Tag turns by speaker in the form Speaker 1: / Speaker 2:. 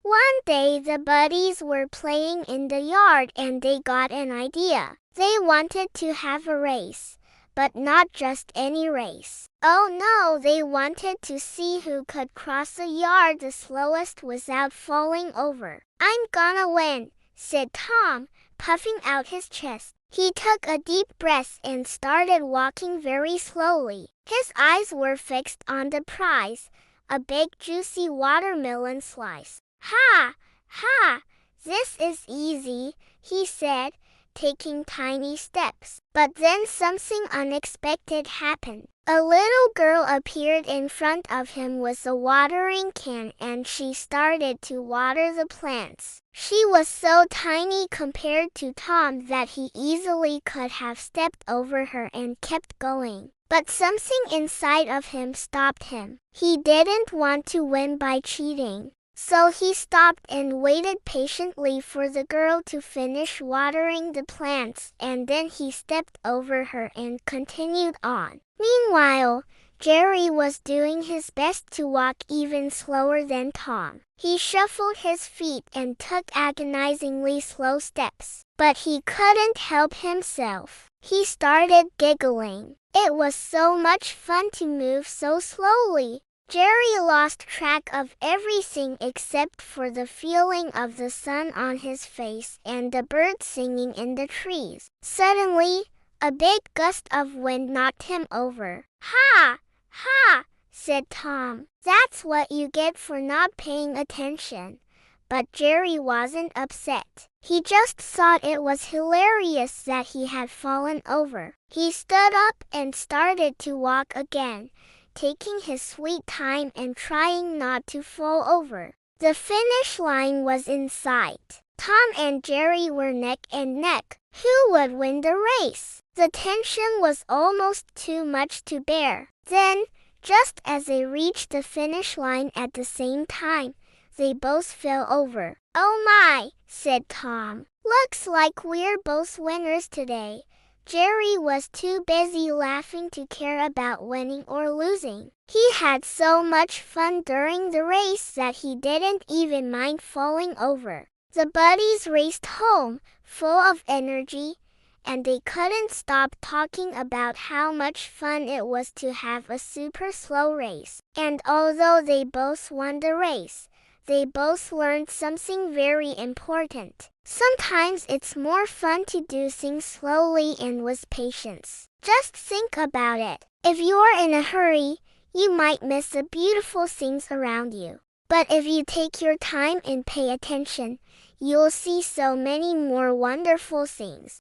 Speaker 1: One day the buddies were playing in the yard and they got an idea. They wanted to have a race, but not just any race. Oh no, they wanted to see who could cross the yard the slowest without falling over. "I'm gonna win," said Tom, puffing out his chest. He took a deep breath and started walking very slowly. His eyes were fixed on the prize, a big juicy watermelon slice. "Ha! Ha! This is easy," he said, taking tiny steps. But then something unexpected happened. A little girl appeared in front of him with a watering can and she started to water the plants. She was so tiny compared to Tom that he easily could have stepped over her and kept going. But something inside of him stopped him. He didn't want to win by cheating. So he stopped and waited patiently for the girl to finish watering the plants, and then he stepped over her and continued on. Meanwhile, Jerry was doing his best to walk even slower than Tom. He shuffled his feet and took agonizingly slow steps. But he couldn't help himself. He started giggling. It was so much fun to move so slowly. Jerry lost track of everything except for the feeling of the sun on his face and the birds singing in the trees. Suddenly, a big gust of wind knocked him over. "Ha! Ha!" said Tom. "That's what you get for not paying attention." But Jerry wasn't upset. He just thought it was hilarious that he had fallen over. He stood up and started to walk again, taking his sweet time and trying not to fall over. The finish line was in sight. Tom and Jerry were neck and neck. Who would win the race? The tension was almost too much to bear. Then, just as they reached the finish line at the same time, they both fell over. "Oh my," said Tom. "Looks like we're both winners today." Jerry was too busy laughing to care about winning or losing. He had so much fun during the race that he didn't even mind falling over. The buddies raced home, full of energy, and they couldn't stop talking about how much fun it was to have a super slow race. And although they both won the race, they both learned something very important. Sometimes it's more fun to do things slowly and with patience. Just think about it. If you're in a hurry, you might miss the beautiful things around you. But if you take your time and pay attention, you'll see so many more wonderful things.